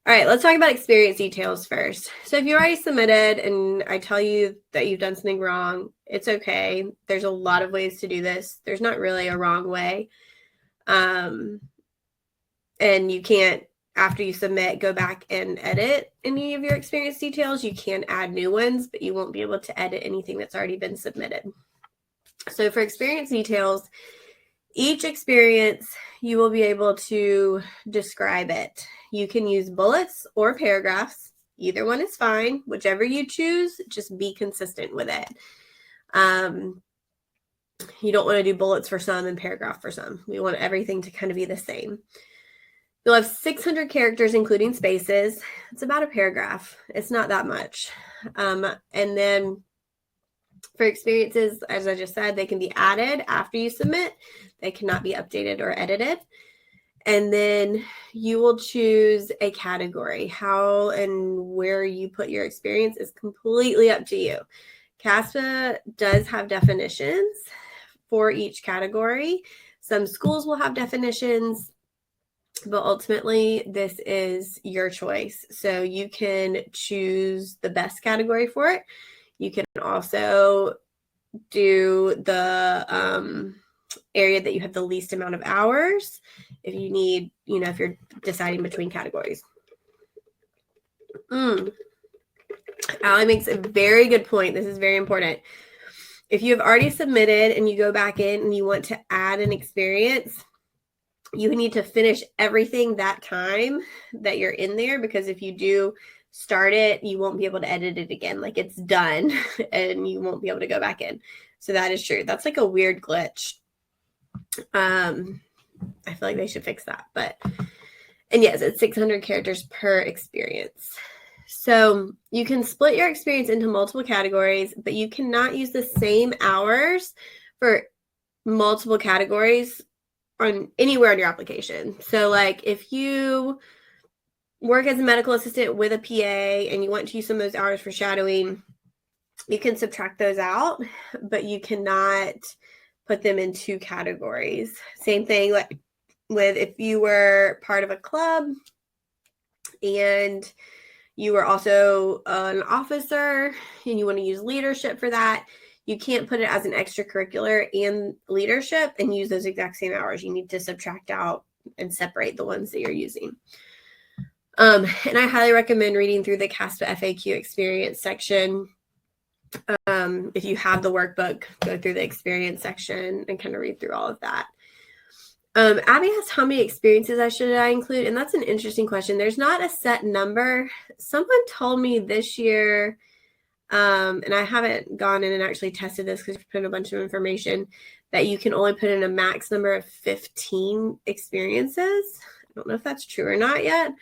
All right, let's talk about experience details first. So if you already submitted and I tell you that you've done something wrong, it's okay. There's a lot of ways to do this. There's not really a wrong way. And you can't, after you submit, go back and edit any of your experience details. You can add new ones, but you won't be able to edit anything that's already been submitted. So for experience details, each experience, you will be able to describe it. You can use bullets or paragraphs. Either one is fine. Whichever you choose, just be consistent with it. You don't want to do bullets for some and paragraph for some. We want everything to kind of be the same. You'll have 600 characters, including spaces. It's about a paragraph. It's not that much. And then for experiences, as I just said, they can be added after you submit. They cannot be updated or edited. And then you will choose a category. How and where you put your experience is completely up to you. CASPA does have definitions for each category. Some schools will have definitions, but ultimately this is your choice. So you can choose the best category for it. You can also do the area that you have the least amount of hours if you need, if you're deciding between categories. Allie makes a very good point. This is very important. If you have already submitted and you go back in and you want to add an experience, you need to finish everything that time that you're in there, because if you do start it, you won't be able to edit it again. Like, it's done and you won't be able to go back in. So that is true. That's like a weird glitch. I feel like they should fix that. And yes, it's 600 characters per experience. So you can split your experience into multiple categories, but you cannot use the same hours for multiple categories on anywhere on your application. So like if you work as a medical assistant with a PA and you want to use some of those hours for shadowing, you can subtract those out, but you cannot put them in two categories. Same thing like with if you were part of a club and you were also an officer and you want to use leadership for that, you can't put it as an extracurricular and leadership and use those exact same hours. You need to subtract out and separate the ones that you're using. And I highly recommend reading through the CASPA FAQ experience section. If you have the workbook, go through the experience section and kind of read through all of that. Abby asked how many experiences should I include? And that's an interesting question. There's not a set number. Someone told me this year, and I haven't gone in and actually tested this because I've put in a bunch of information, that you can only put in a max number of 15 experiences. I don't know if that's true or not yet.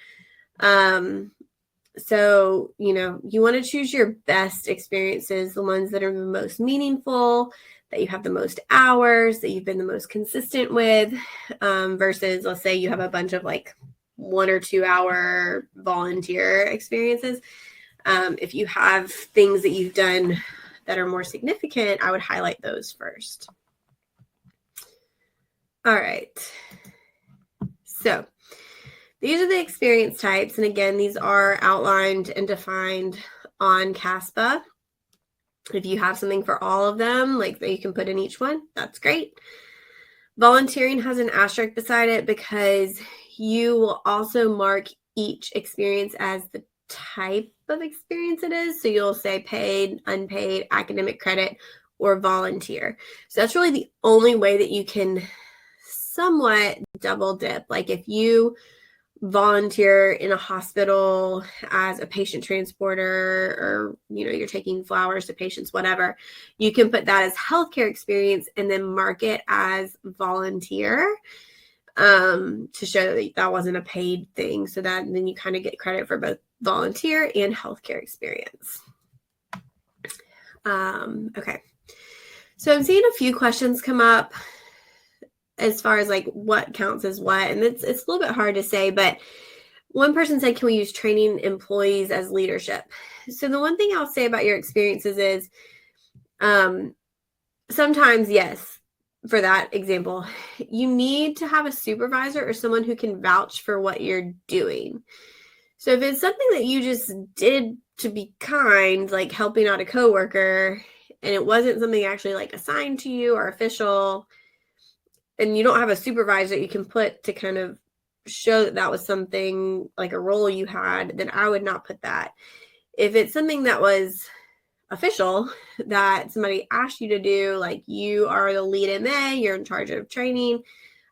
So, you want to choose your best experiences, the ones that are the most meaningful, that you have the most hours, that you've been the most consistent with, versus, let's say you have a bunch of like 1 or 2 hour volunteer experiences. If you have things that you've done that are more significant, I would highlight those first. All right. So these are the experience types. And again, these are outlined and defined on CASPA. If you have something for all of them, like that you can put in each one, that's great. Volunteering has an asterisk beside it because you will also mark each experience as the type of experience it is. So you'll say paid, unpaid, academic credit, or volunteer. So that's really the only way that you can somewhat double dip. Like if you volunteer in a hospital as a patient transporter, or you're taking flowers to patients, whatever, you can put that as healthcare experience and then mark it as volunteer to show that wasn't a paid thing, so that then you kind of get credit for both volunteer and healthcare experience. Okay, so I'm seeing a few questions come up as far as like what counts as what, and it's a little bit hard to say, but one person said, can we use training employees as leadership? So the one thing I'll say about your experiences is sometimes, yes, for that example, you need to have a supervisor or someone who can vouch for what you're doing. So if it's something that you just did to be kind, like helping out a coworker, and it wasn't something actually like assigned to you or official, and you don't have a supervisor that you can put to kind of show that that was something like a role you had, then I would not put that. If it's something that was official that somebody asked you to do, like you are the lead MA, you're in charge of training,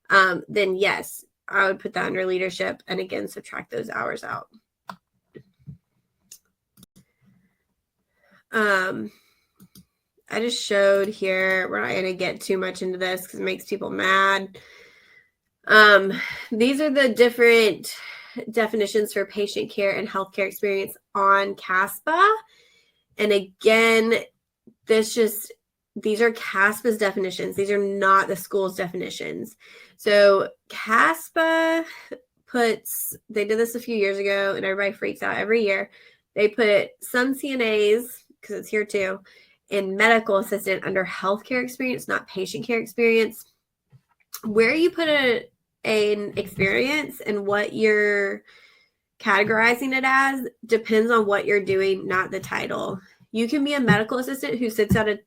then yes, I would put that under leadership, and again, subtract those hours out. I just showed here, we're not going to get too much into this because it makes people mad. These are the different definitions for patient care and healthcare experience on CASPA. And again, these are CASPA's definitions. These are not the school's definitions. So CASPA they did this a few years ago, and everybody freaks out every year. They put some CNAs, because it's here too, in medical assistant under healthcare experience, not patient care experience. Where you put an experience and what you're categorizing it as depends on what you're doing, not the title. You can be a medical assistant who sits at a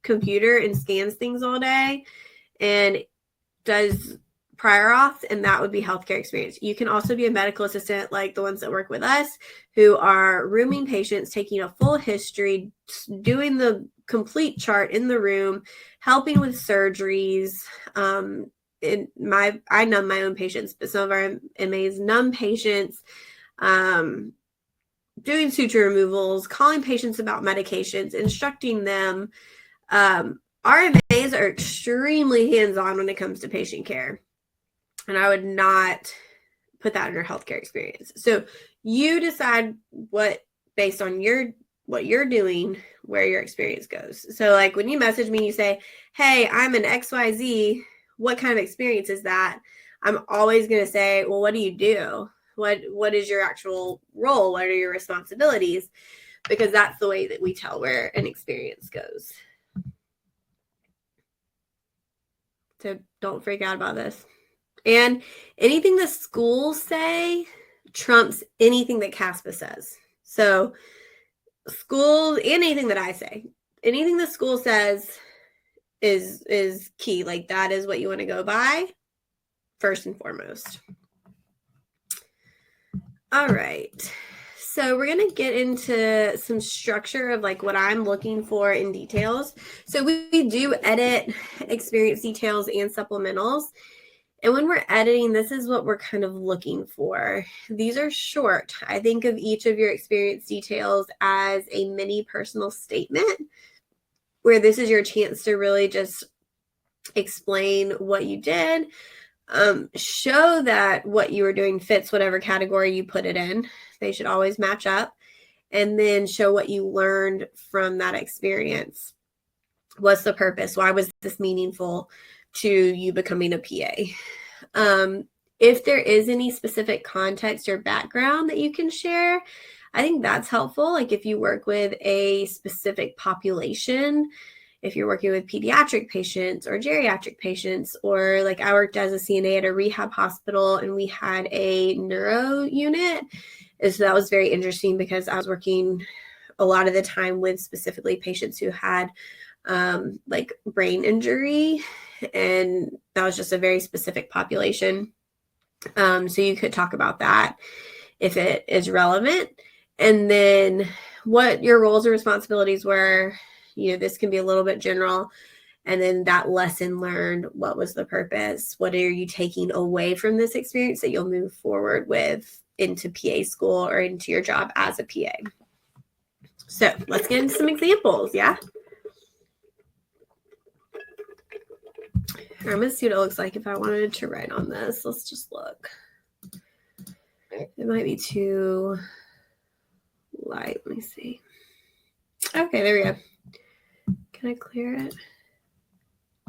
computer and scans things all day and does prior auths, and that would be healthcare experience. You can also be a medical assistant like the ones that work with us, who are rooming patients, taking a full history, doing the complete chart in the room, helping with surgeries. I numb my own patients, but some of our MAs numb patients, doing suture removals, calling patients about medications, instructing them. Our MAs are extremely hands-on when it comes to patient care, and I would not put that under healthcare experience. So you decide based on what you're doing, where your experience goes. So like when you message me, you say, hey, I'm an XYZ, what kind of experience is that? I'm always going to say, well, what do you do? What is your actual role? What are your responsibilities? Because that's the way that we tell where an experience goes. So don't freak out about this. And anything the schools say trumps anything that CASPA says. So schools, anything that I say, anything the school says is key. Like that is what you want to go by first and foremost. All right. So we're going to get into some structure of like what I'm looking for in details. So we do edit experience details and supplementals. And when we're editing, this is what we're kind of looking for. These are short. I think of each of your experience details as a mini personal statement, where this is your chance to really just explain what you did, show that what you were doing fits whatever category you put it in. They should always match up. And then show what you learned from that experience. What's the purpose? Why was this meaningful to you becoming a PA? If there is any specific context or background that you can share, I think that's helpful. Like if you work with a specific population, if you're working with pediatric patients or geriatric patients, or like I worked as a CNA at a rehab hospital and we had a neuro unit. And so that was very interesting because I was working a lot of the time with specifically patients who had like brain injury, and that was just a very specific population. So you could talk about that if it is relevant. And then what your roles and responsibilities were. This can be a little bit general. And then that lesson learned, what was the purpose? What are you taking away from this experience that you'll move forward with into PA school or into your job as a PA? So let's get into some examples, yeah? I'm going to see what it looks like if I wanted to write on this. Let's just look. It might be too light. Let me see. Okay, there we go. Can I clear it?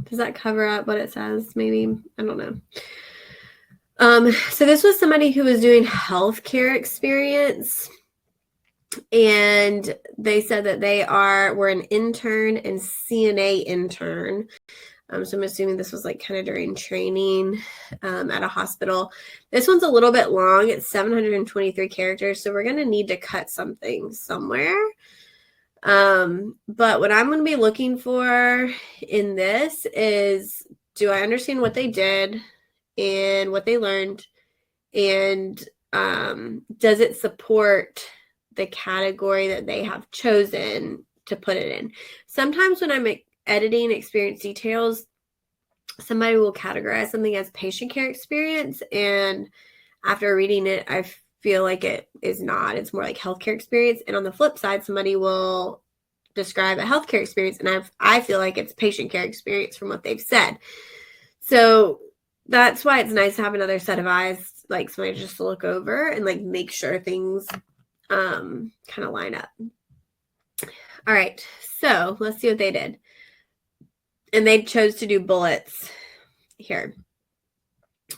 Does that cover up what it says? Maybe. I don't know. So this was somebody who was doing healthcare experience, and they said that they were an intern and CNA intern. So I'm assuming this was like kind of during training at a hospital. This one's a little bit long. It's 723 characters. So we're going to need to cut something somewhere. But what I'm going to be looking for in this is, do I understand what they did and what they learned? And does it support the category that they have chosen to put it in? Sometimes when I'm editing experience details, somebody will categorize something as patient care experience, and after reading it, I feel like it is not. It's more like healthcare experience. And on the flip side, somebody will describe a healthcare experience, and I feel like it's patient care experience from what they've said. So that's why it's nice to have another set of eyes, like somebody just to look over and like make sure things kind of line up. All right, so let's see what they did. And they chose to do bullets here.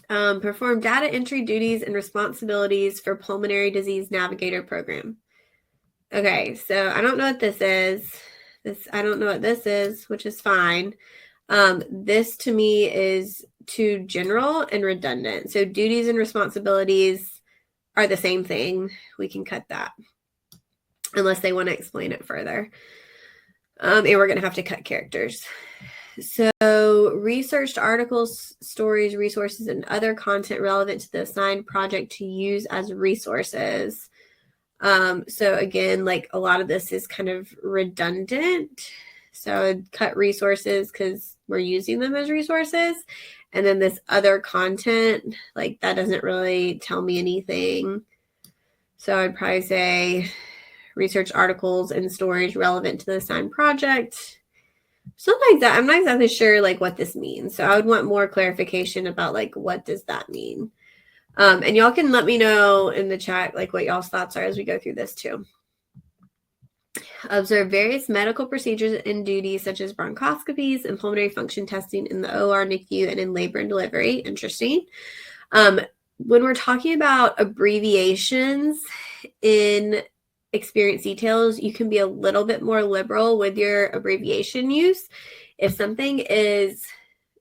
Perform data entry duties and responsibilities for pulmonary disease navigator program. Okay, so I don't know what this is. I don't know what this is, which is fine. This to me is too general and redundant. So duties and responsibilities are the same thing. We can cut that unless they want to explain it further. And we're going to have to cut characters. So researched articles, stories, resources, and other content relevant to the assigned project to use as resources. So again, like a lot of this is kind of redundant. So I'd cut resources because we're using them as resources. And then this other content, like that doesn't really tell me anything. So I'd probably say research articles and stories relevant to the assigned project. Something like that. I'm not exactly sure like what this means. So I would want more clarification about like what does that mean? And y'all can let me know in the chat like what y'all's thoughts are as we go through this too. Observe various medical procedures and duties such as bronchoscopies and pulmonary function testing in the OR, NICU, and in labor and delivery. Interesting. When we're talking about abbreviations in experience details, you can be a little bit more liberal with your abbreviation use. If something is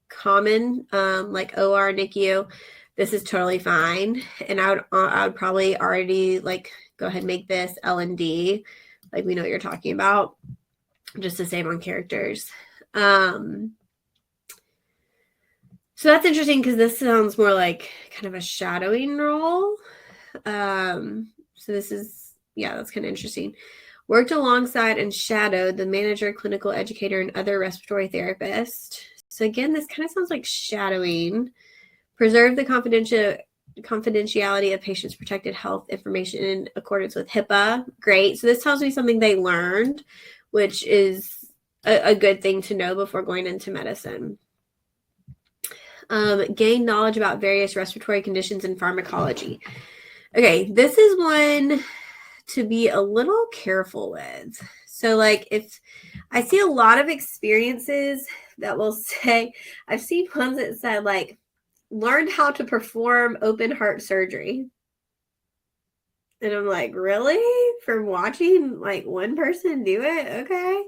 common, like OR, NICU, this is totally fine. And I would probably already like go ahead and make this L&D, like we know what you're talking about, just to save on characters. So that's interesting because this sounds more like kind of a shadowing role. So this is, yeah, that's kind of interesting. Worked alongside and shadowed the manager, clinical educator, and other respiratory therapist. So again, this kind of sounds like shadowing. Preserve the confidentiality of patients' protected health information in accordance with HIPAA. Great. So this tells me something they learned, which is a good thing to know before going into medicine. Gain knowledge about various respiratory conditions and pharmacology. Okay, this is one to be a little careful with. So like if I see a lot of experiences that will say, I've seen ones that said like, learned how to perform open heart surgery. And I'm like, really? From watching like one person do it? Okay.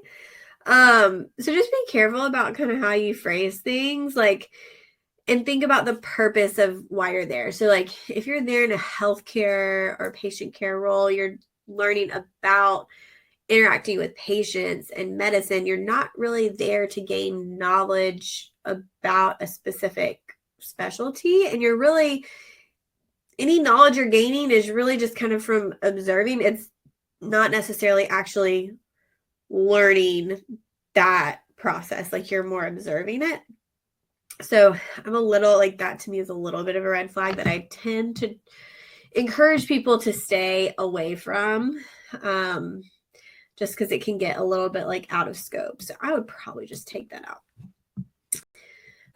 So just be careful about kind of how you phrase things, like, and think about the purpose of why you're there. So like if you're there in a healthcare or patient care role, you're learning about interacting with patients and medicine. You're not really there to gain knowledge about a specific specialty, and you're really, any knowledge you're gaining is really just kind of from observing. It's not necessarily actually learning that process, like you're more observing it. So I'm a little like, that to me is a little bit of a red flag that I tend to encourage people to stay away from, just because it can get a little bit like out of scope. So I would probably just take that out.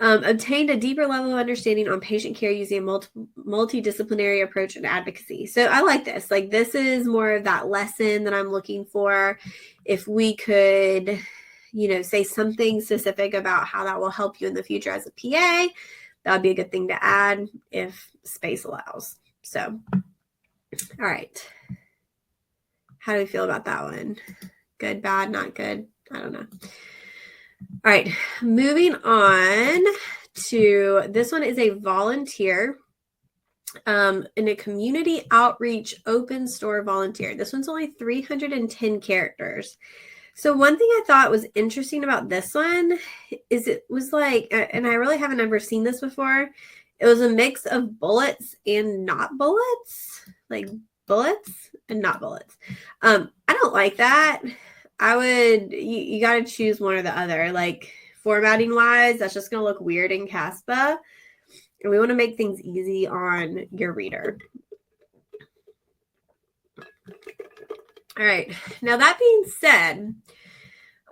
Obtained a deeper level of understanding on patient care using a multidisciplinary approach and advocacy. So I like this. Like this is more of that lesson that I'm looking for. If we could, say something specific about how that will help you in the future as a PA, that would be a good thing to add if space allows. So, all right. How do we feel about that one? Good, bad, not good? I don't know. All right, moving on to this one is a volunteer in a community outreach open store volunteer. This one's only 310 characters. So one thing I thought was interesting about this one is it was like, and I really haven't ever seen this before, it was a mix of bullets and not bullets, like bullets and not bullets. I don't like that. I would, you got to choose one or the other. Like formatting wise, that's just going to look weird in CASPA. And we want to make things easy on your reader. All right. Now that being said,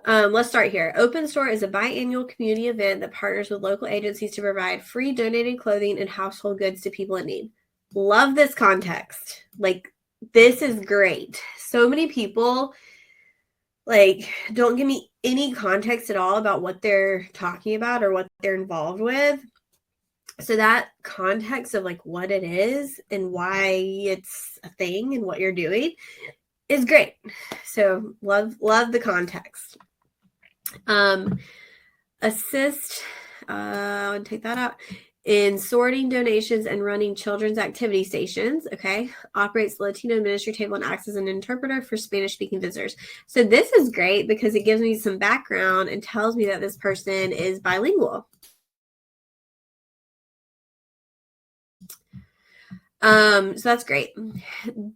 let's start here. Open Store is a biannual community event that partners with local agencies to provide free donated clothing and household goods to people in need. Love this context. Like, this is great. So many people, like, don't give me any context at all about what they're talking about or what they're involved with. So that context of like what it is and why it's a thing and what you're doing is great. So love the context. Assist, I'll take that out, in sorting donations and running children's activity stations. Okay. Operates the Latino ministry table and acts as an interpreter for Spanish speaking visitors. So this is great because it gives me some background and tells me that this person is bilingual. So that's great.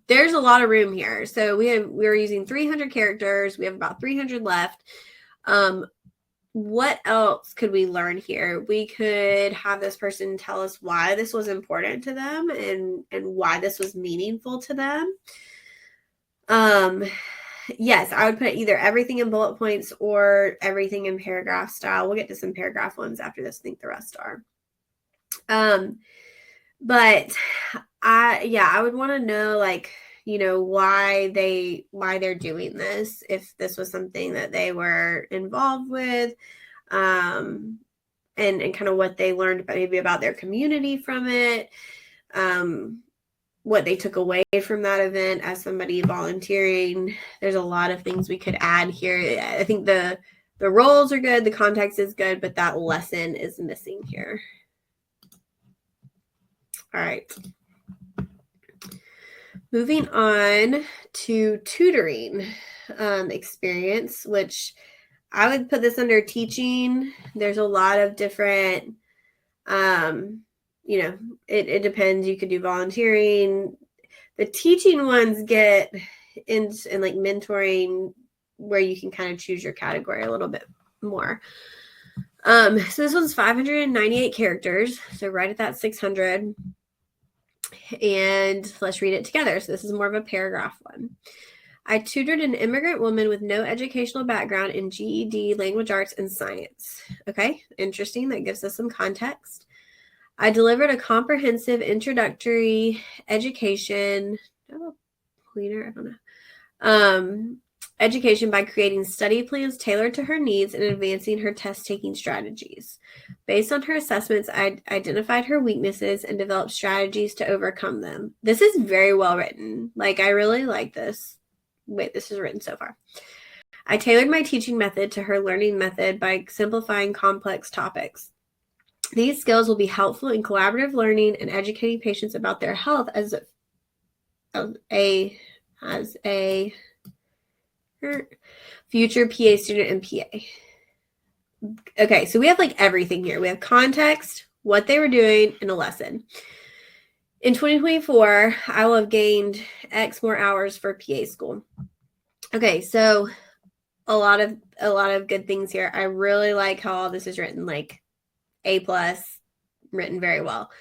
There's a lot of room here. So we're using 300 characters. We have about 300 left. What else could we learn here? We could have this person tell us why this was important to them and why this was meaningful to them. Yes, I would put either everything in bullet points or everything in paragraph style. We'll get to some paragraph ones after this. I think the rest are. But I would want to know, like, you know, why they're doing this, if this was something that they were involved with, and kind of what they learned maybe about their community from it, what they took away from that event as somebody volunteering. There's a lot of things we could add here. I think the roles are good, the context is good, but that lesson is missing here. All right. Moving on to tutoring experience, which I would put this under teaching. There's a lot of different, you know, it depends. You could do volunteering. The teaching ones get in like mentoring, where you can kind of choose your category a little bit more. So this one's 598 characters. So right at that 600. And let's read it together. So this is more of a paragraph one. I tutored an immigrant woman with no educational background in GED, language arts, and science. Okay, interesting. That gives us some context. I delivered a comprehensive introductory education. Education by creating study plans tailored to her needs and advancing her test-taking strategies. Based on her assessments, I identified her weaknesses and developed strategies to overcome them. This is very well written. Like, I really like this. Wait, this is written so far. I tailored my teaching method to her learning method by simplifying complex topics. These skills will be helpful in collaborative learning and educating patients about their health as a future PA student and PA. Okay, so we have like everything here. We have context, what they were doing, and a lesson. In 2024, I will have gained X more hours for PA school. Okay, so a lot of good things here. I really like how all this is written, like A+, written very well.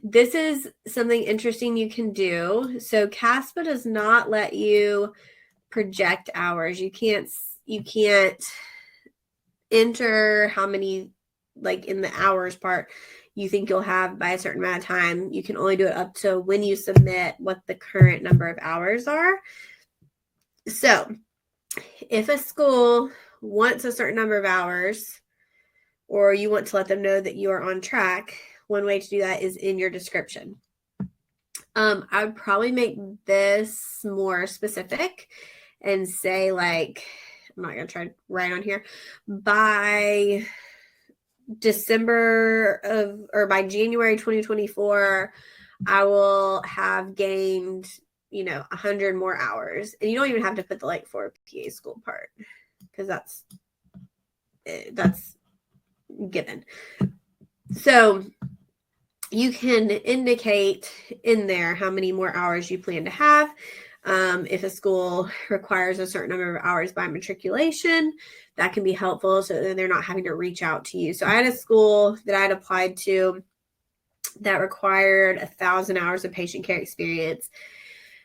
This is something interesting you can do. So CASPA does not let you project hours. You can't enter how many, like in the hours part, you think you'll have by a certain amount of time. You can only do it up to when you submit what the current number of hours are. So if a school wants a certain number of hours, or you want to let them know that you are on track, one way to do that is in your description. I would probably make this more specific and say, like, I'm not going to try to write on here, by by January 2024, I will have gained, 100 more hours. And you don't even have to put the like for PA school part, because that's given. So you can indicate in there how many more hours you plan to have. If a school requires a certain number of hours by matriculation, that can be helpful so that they're not having to reach out to you. So I had a school that I had applied to that required 1,000 hours of patient care experience.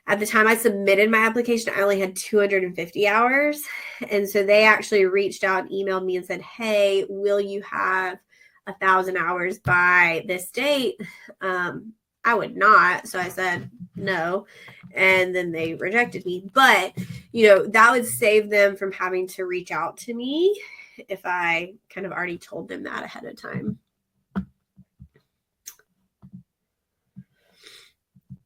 At the time I submitted my application, I only had 250 hours. And so they actually reached out and emailed me and said, hey, will you have 1,000 hours by this date? I would not. So I said no. And then they rejected me. But, that would save them from having to reach out to me if I kind of already told them that ahead of time.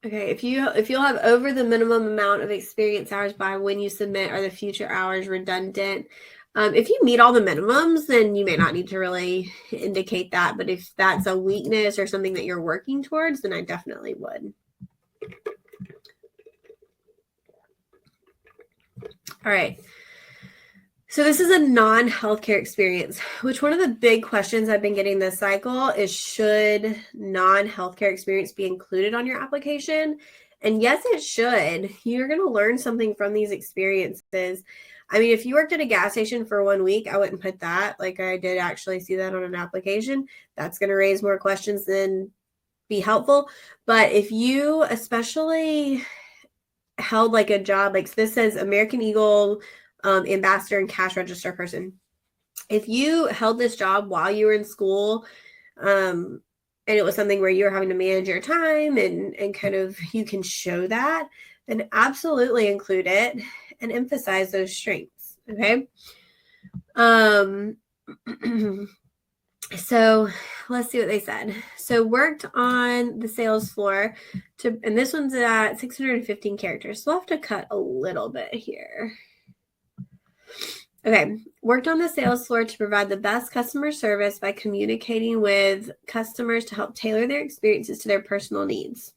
Okay, if you'll have over the minimum amount of experience hours by when you submit, are the future hours redundant? If you meet all the minimums, then you may not need to really indicate that. But if that's a weakness or something that you're working towards, then I definitely would. All right. So this is a non-healthcare experience, which one of the big questions I've been getting this cycle is, should non-healthcare experience be included on your application? And yes, it should. You're going to learn something from these experiences. I mean, if you worked at a gas station for 1 week, I wouldn't put that. Like, I did actually see that on an application. That's going to raise more questions than be helpful. But if you especially held like a job, like this says American Eagle ambassador and cash register person. If you held this job while you were in school, and it was something where you were having to manage your time and kind of you can show that, then absolutely include it and emphasize those strengths. Okay. So let's see what they said. So worked on the sales floor and this one's at 615 characters. So we'll have to cut a little bit here. Okay. Worked on the sales floor to provide the best customer service by communicating with customers to help tailor their experiences to their personal needs.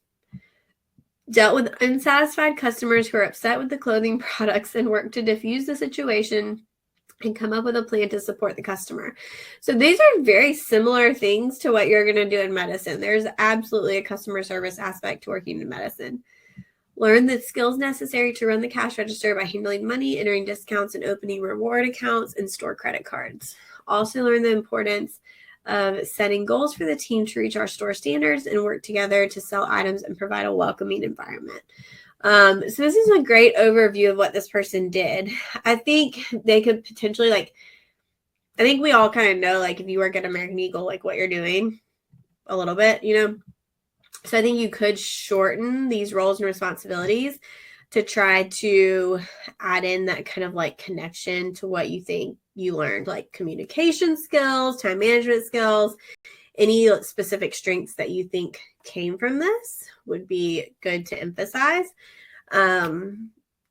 Dealt with unsatisfied customers who are upset with the clothing products and worked to diffuse the situation and come up with a plan to support the customer. So these are very similar things to what you're going to do in medicine. There's absolutely a customer service aspect to working in medicine. Learn the skills necessary to run the cash register by handling money, entering discounts, and opening reward accounts and store credit cards. Also learn the importance of setting goals for the team to reach our store standards and work together to sell items and provide a welcoming environment. So this is a great overview of what this person did. I think they could potentially I think we all kind of know, like, if you work at American Eagle, like what you're doing a little bit, So I think you could shorten these roles and responsibilities to try to add in that kind of like connection to what you think you learned, like communication skills, time management skills, any specific strengths that you think came from this would be good to emphasize,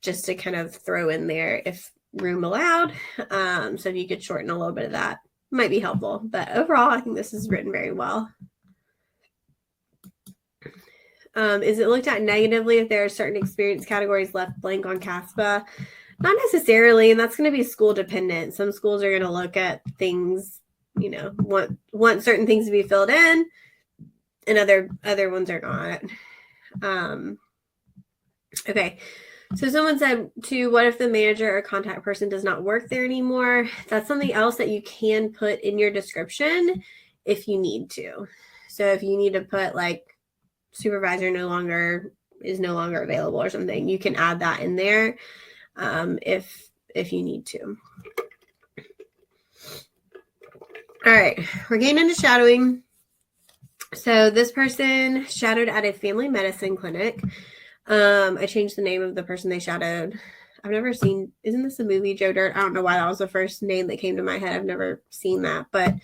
just to kind of throw in there if room allowed. So if you could shorten a little bit of that, might be helpful. But overall, I think this is written very well. Is it looked at negatively if there are certain experience categories left blank on CASPA? Not necessarily, and that's going to be school dependent. Some schools are going to look at things, want certain things to be filled in, and other ones are not. Okay, so someone said, what if the manager or contact person does not work there anymore? That's something else that you can put in your description if you need to. So if you need to put like supervisor is no longer available or something, you can add that in there if you need to. All right, we're getting into shadowing. So this person shadowed at a family medicine clinic. I changed the name of the person they shadowed. I've never seen, isn't this a movie, Joe Dirt? I don't know why that was the first name that came to my head. I've never seen that, but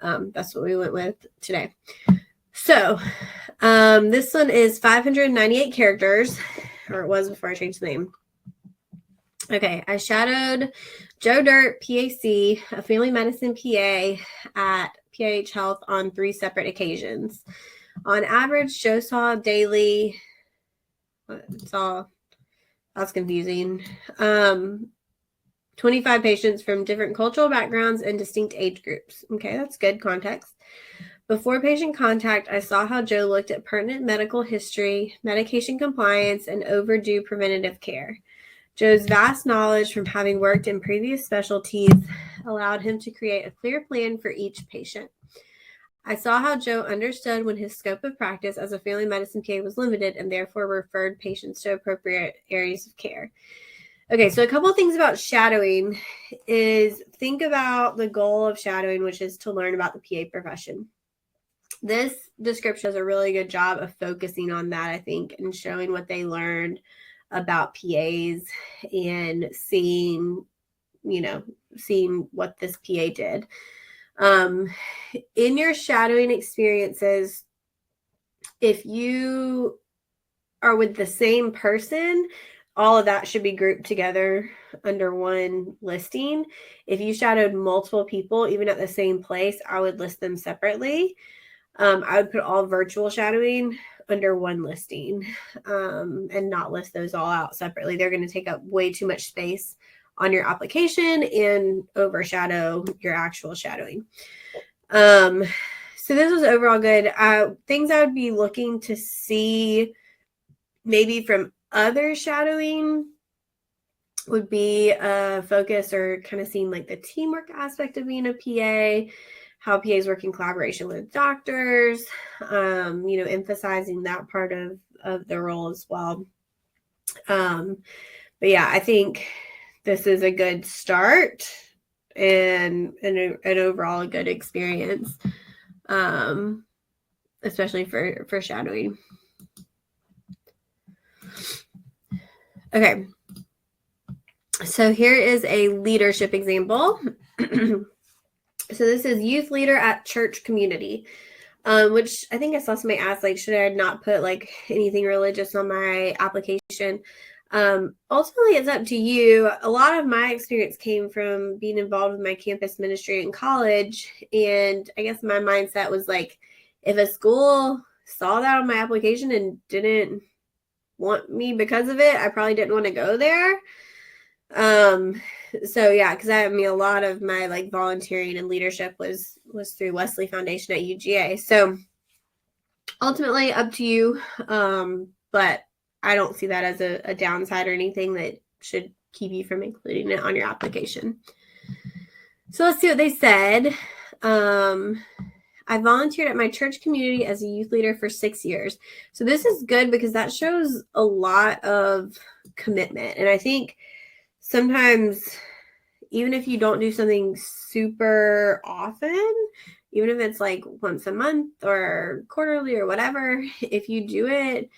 that's what we went with today. So this one is 598 characters, or it was before I changed the name. Okay, I shadowed Joe Dirt, PAC, a family medicine PA at PIH Health on 3 separate occasions. On average, Joe saw daily, that's confusing, 25 patients from different cultural backgrounds and distinct age groups. Okay, that's good context. Before patient contact, I saw how Joe looked at pertinent medical history, medication compliance, and overdue preventative care. Joe's vast knowledge from having worked in previous specialties allowed him to create a clear plan for each patient. I saw how Joe understood when his scope of practice as a family medicine PA was limited and therefore referred patients to appropriate areas of care. Okay, so a couple of things about shadowing is think about the goal of shadowing, which is to learn about the PA profession. This description does a really good job of focusing on that, I think, and showing what they learned about PAs and seeing what this PA did. In your shadowing experiences, if you are with the same person, all of that should be grouped together under one listing. If you shadowed multiple people, even at the same place, I would list them separately. I would put all virtual shadowing under one listing and not list those all out separately. They're going to take up way too much space on your application and overshadow your actual shadowing. So this was overall good. Things I would be looking to see maybe from other shadowing would be a focus or kind of seeing like the teamwork aspect of being a PA, how PAs work in collaboration with doctors, emphasizing that part of the role as well. But yeah, I think this is a good start and an overall a good experience, especially for shadowing. Okay, so here is a leadership example. So this is youth leader at church community, which I think I saw somebody ask, like, should I not put like anything religious on my application? Ultimately, it's up to you. A lot of my experience came from being involved with my campus ministry in college. And I guess my mindset was like, if a school saw that on my application and didn't want me because of it, I probably didn't want to go there. So yeah, because a lot of my like volunteering and leadership was through Wesley Foundation at UGA. So ultimately up to you. But I don't see that as a downside or anything that should keep you from including it on your application. So let's see what they said. I volunteered at my church community as a youth leader for 6 years. So this is good because that shows a lot of commitment. And I think sometimes, even if you don't do something super often, even if it's like once a month or quarterly or whatever, if you do it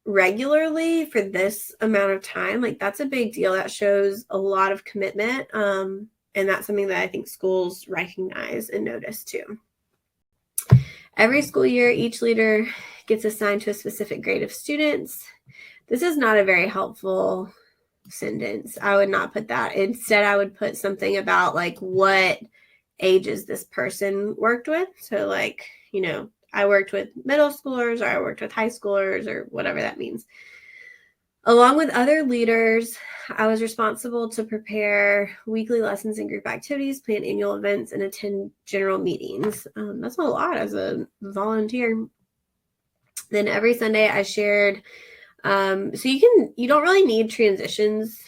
regularly for this amount of time, like that's a big deal. That shows a lot of commitment. And that's something that I think schools recognize and notice too. Every school year, each leader gets assigned to a specific grade of students. This is not a very helpful sentence. I would not put that. Instead, I would put something about like what ages this person worked with. So like, I worked with middle schoolers or I worked with high schoolers or whatever that means. Along with other leaders, I was responsible to prepare weekly lessons and group activities, plan annual events, and attend general meetings. That's a lot as a volunteer. Then every Sunday I shared, so you don't really need transitions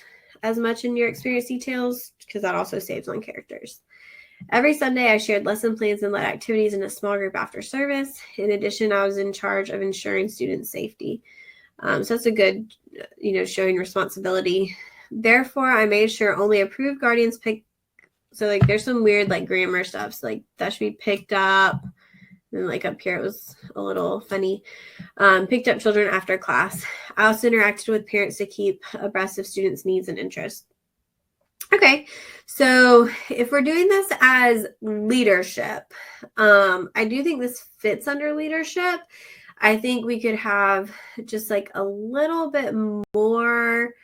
as much in your experience details because that also saves on characters. Every Sunday I shared lesson plans and led activities in a small group after service. In addition, I was in charge of ensuring student safety. So that's a good, showing responsibility. Therefore, I made sure only approved guardians pick. So like there's some weird like grammar stuff. So like that should be picked up. And like up here, it was a little funny. Picked up children after class. I also interacted with parents to keep abreast of students' needs and interests. Okay, so if we're doing this as leadership, I do think this fits under leadership. I think we could have just like a little bit more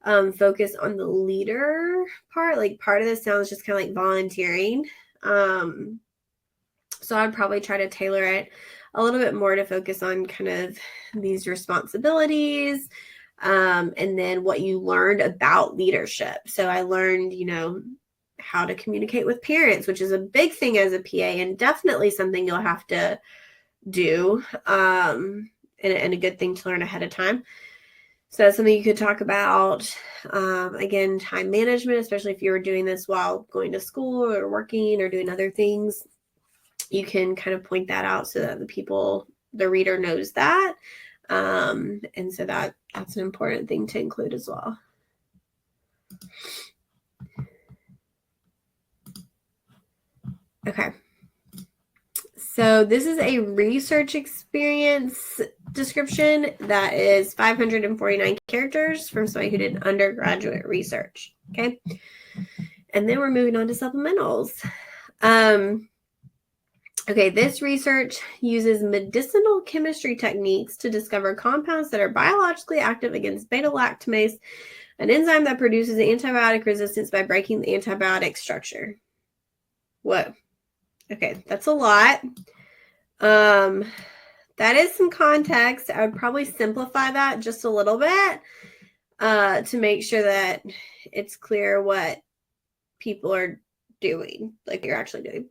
focus on the leader part. Like part of this sounds just kind of like volunteering. So I'd probably try to tailor it a little bit more to focus on kind of these responsibilities, and then what you learned about leadership. So I learned, you know, how to communicate with parents, which is a big thing as a PA and definitely something you'll have to do, and a good thing to learn ahead of time. So that's something you could talk about. Again, time management, especially if you were doing this while going to school or working or doing other things, you can kind of point that out so that the reader knows that. And so that's an important thing to include as well. Okay. So this is a research experience description that is 549 characters from somebody who did undergraduate research. Okay. And then we're moving on to supplementals. Okay, this research uses medicinal chemistry techniques to discover compounds that are biologically active against beta-lactamase, an enzyme that produces antibiotic resistance by breaking the antibiotic structure. Whoa. Okay, that's a lot. That is some context. I would probably simplify that just a little bit to make sure that it's clear what people are doing, like you're actually doing.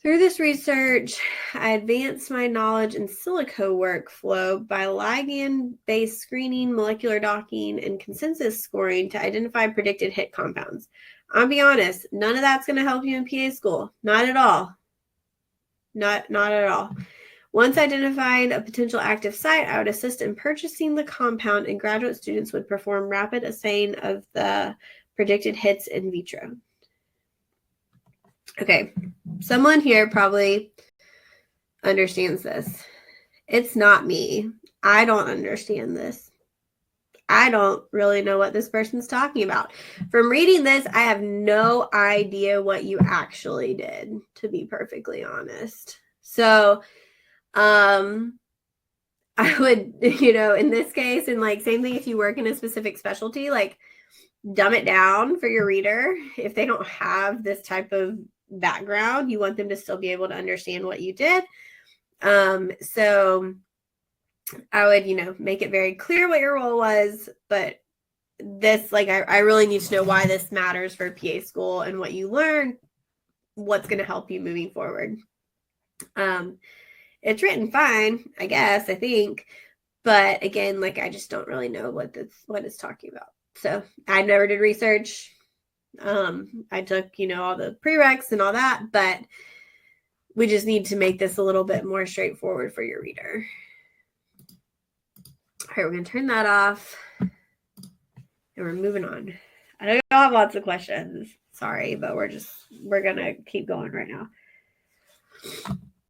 Through this research, I advanced my knowledge in silico workflow by ligand-based screening, molecular docking, and consensus scoring to identify predicted hit compounds. I'll be honest, none of that's going to help you in PA school. Not at all. Not at all. Once identifying a potential active site, I would assist in purchasing the compound, and graduate students would perform rapid assaying of the predicted hits in vitro. Okay, someone here probably understands this. It's not me. I don't understand this. I don't really know what this person's talking about. From reading this, I have no idea what you actually did, to be perfectly honest. So, I would, you know, in this case, and like same thing if you work in a specific specialty, like dumb it down for your reader. If they don't have this type of background, you want them to still be able to understand what you did. So I would, you know, make it very clear what your role was, but this, like, I really need to know why this matters for PA school and what you learn, what's going to help you moving forward. It's written fine, I guess, I think, but again, like, I just don't really know what it's talking about. So I never did research. I took, you know, all the prereqs and all that, but we just need to make this a little bit more straightforward for your reader. All right, we're going to turn that off and we're moving on. I know y'all have lots of questions. Sorry, but we're going to keep going right now.